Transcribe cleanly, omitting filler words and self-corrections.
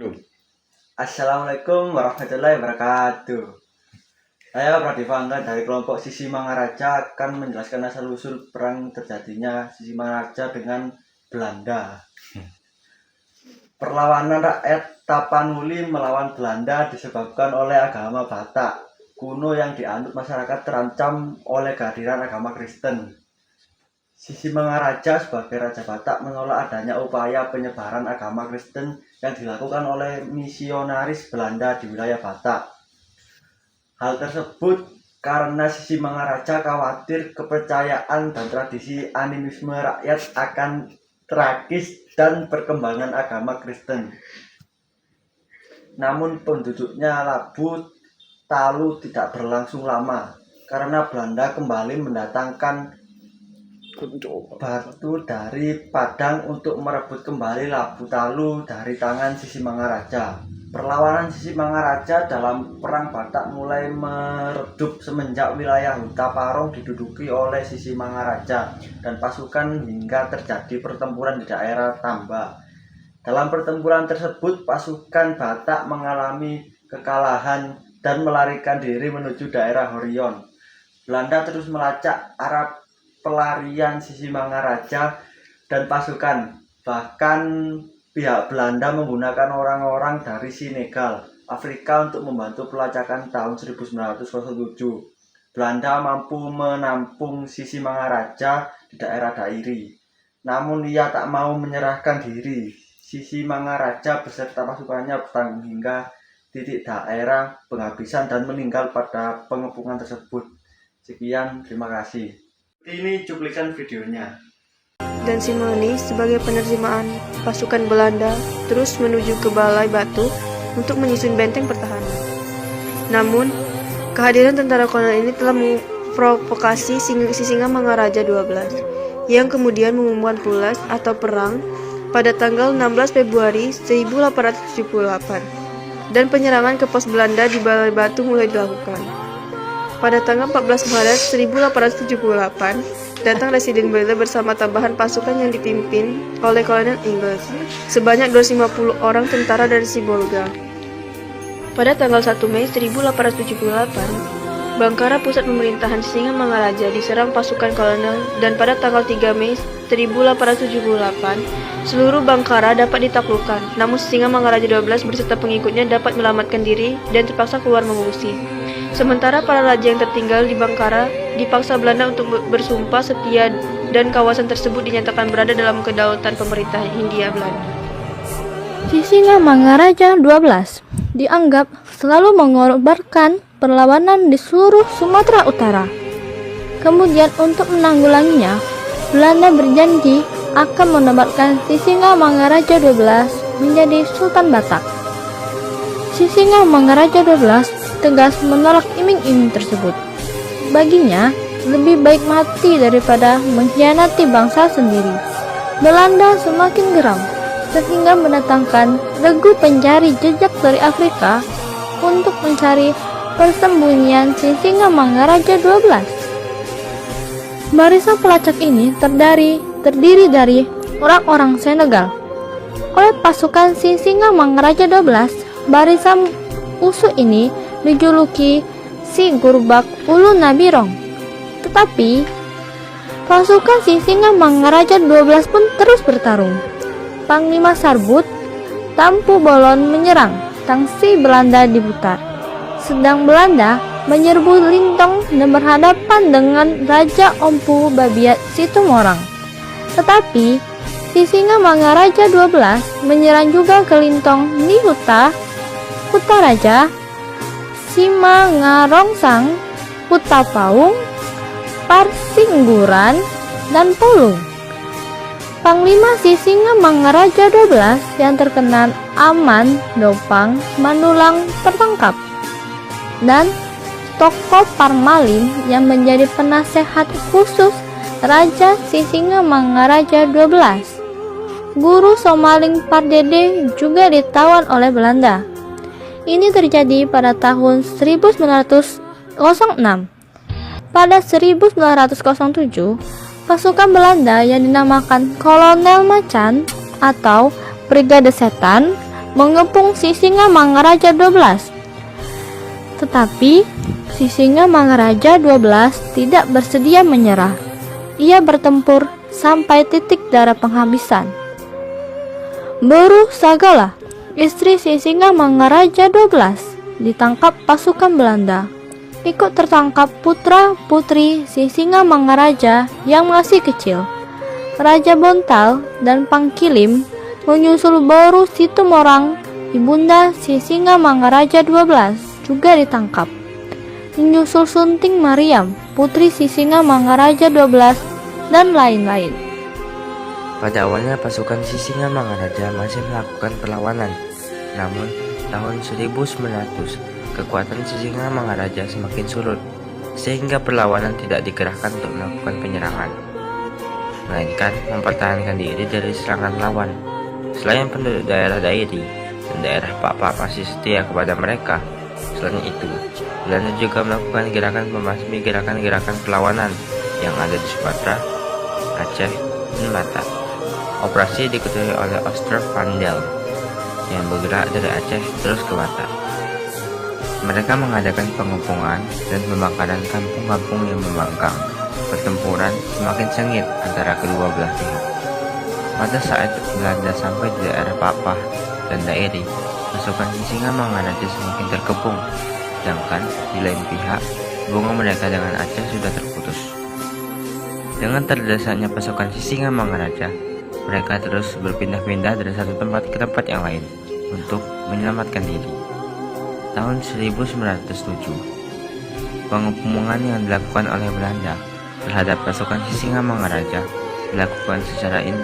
Belum. Assalamualaikum warahmatullahi wabarakatuh. Saya Pradivangga dari kelompok Sisi Mangaraja akan menjelaskan asal-usul perang terjadinya Sisi Mangaraja dengan Belanda. Perlawanan rakyat Tapanuli melawan Belanda disebabkan oleh agama Batak kuno yang dianut masyarakat terancam oleh kehadiran agama Kristen. Sisi Mangaraja sebagai Raja Batak menolak adanya upaya penyebaran agama Kristen yang dilakukan oleh misionaris Belanda di wilayah Batak. Hal tersebut karena Sisi Mangaraja khawatir kepercayaan dan tradisi animisme rakyat akan tragis dan perkembangan agama Kristen. Namun penduduknya Labu Talu tidak berlangsung lama karena Belanda kembali mendatangkan batu dari Padang untuk merebut kembali Labu Talu dari tangan Sisi Mangaraja. Perlawanan Sisi Mangaraja dalam perang Batak mulai meredup semenjak wilayah Huta Parong diduduki oleh Sisi Mangaraja dan pasukan hingga terjadi pertempuran di daerah Tamba. Dalam pertempuran tersebut pasukan Batak mengalami kekalahan dan melarikan diri menuju daerah Horion. Belanda terus melacak arah pelarian Sisi Mangaraja dan pasukan. Bahkan pihak Belanda menggunakan orang-orang dari Senegal, Afrika untuk membantu pelacakan tahun 1907. Belanda mampu menampung Sisi Mangaraja di daerah Dairi. Namun ia tak mau menyerahkan diri. Sisi Mangaraja beserta pasukannya bertanggung hingga titik daerah penghabisan dan meninggal pada pengepungan tersebut. Sekian, terima kasih. Ini cuplikan videonya. Dan Simoni sebagai penerimaan pasukan Belanda terus menuju ke Balai Batu untuk menyusun benteng pertahanan. Namun, kehadiran tentara kolonial ini telah memprovokasi Singa Mangaraja 12 yang kemudian mengumumkan pulas atau perang pada tanggal 16 Februari 1878 dan penyerangan ke pos Belanda di Balai Batu mulai dilakukan. Pada tanggal 14 Maret 1878, datang Residen Belanda bersama tambahan pasukan yang dipimpin oleh Kolonel Inggris, sebanyak 250 orang tentara dari Sibolga. Pada tanggal 1 Mei 1878, Bangkara pusat pemerintahan Singa Mangaraja diserang pasukan kolonel dan pada tanggal 3 Mei 1878, seluruh Bangkara dapat ditaklukkan, namun Singa Mangaraja 12 beserta pengikutnya dapat menyelamatkan diri dan terpaksa keluar mengungsi. Sementara para raja yang tertinggal di Bangkara dipaksa Belanda untuk bersumpah setia dan kawasan tersebut dinyatakan berada dalam kedaulatan pemerintah Hindia Belanda. Singa Mangaraja 12 dianggap selalu mengorbankan perlawanan di seluruh Sumatera Utara. Kemudian untuk menanggulanginya, Belanda berjanji akan menobatkan Singa Mangaraja 12 menjadi Sultan Batak. Singa Mangaraja 12 tegas menolak iming-iming tersebut. Baginya, lebih baik mati daripada mengkhianati bangsa sendiri. Belanda semakin geram, sehingga mendatangkan regu pencari jejak dari Afrika untuk mencari persembunyian Singa Mangaraja 12. Barisan pelacak ini terdiri dari orang-orang Senegal. Oleh pasukan Singa Mangaraja 12, barisan usuh ini dijuluki Si Gurbak Ulu Nabirong. Tetapi pasukan Singa Mangaraja 12 pun terus bertarung. Panglima Sarbut Tampu Bolon menyerang Tangsi Belanda di Butar. Sedang Belanda menyerbu Lintong dan berhadapan dengan Raja Ompu Babiat Situmorang. Tetapi Singa Mangaraja 12 menyerang juga ke Lintong di Huta Raja, Simangarongsang, Huta Paung, Parsingguran, dan Pulung. Panglima Singa Mangaraja 12 yang terkenal Aman Dopang Manulang tertangkap, dan Toko Parmalin yang menjadi penasehat khusus Raja Singa Mangaraja 12. Guru Somaling Pardede juga ditawan oleh Belanda. Ini terjadi pada tahun 1906. Pada 1907, pasukan Belanda yang dinamakan Kolonel Macan atau Brigade Setan mengepung Sisingamangaraja 12. Tetapi Sisingamangaraja 12 tidak bersedia menyerah. Ia bertempur sampai titik darah penghabisan. Beruh Sagala, istri Sisingamangaraja 12, ditangkap pasukan Belanda. Ikut tertangkap putra-putri Sisingamangaraja yang masih kecil. Raja Bontal dan Pangkilim menyusul Beruh Situmorang, ibunda Sisingamangaraja 12, juga ditangkap. Menyusul Sunting Mariam, putri Sisingamangaraja 12, dan lain-lain. Pada awalnya pasukan Sisingamangaraja masih melakukan perlawanan, namun tahun 1900 kekuatan Sisingamangaraja semakin surut, sehingga perlawanan tidak dikerahkan untuk melakukan penyerangan, melainkan mempertahankan diri dari serangan lawan. Selain penduduk daerah Dairi dan daerah Pak masih setia kepada mereka, selain itu, Belanda juga melakukan gerakan membasmi gerakan-gerakan perlawanan yang ada di Sumatera, Aceh, dan Batak. Operasi diketuai oleh Oosterwandel yang bergerak dari Aceh terus ke Batak. Mereka mengadakan pengepungan dan pembakaran kampung-kampung yang membangkang. Pertempuran semakin sengit antara kedua belah pihak. Pada saat Belanda sampai di daerah Papah dan Dairi, pasukan Sisingamangaraja semakin terkepung, sedangkan di lain pihak, hubungan mereka dengan Aceh sudah terputus. Dengan terdesaknya pasukan Sisingamangaraja, mereka terus berpindah-pindah dari satu tempat ke tempat yang lain untuk menyelamatkan diri. Tahun 1907, pengepungan yang dilakukan oleh Belanda terhadap pasukan Sisingamangaraja dilakukan secara intens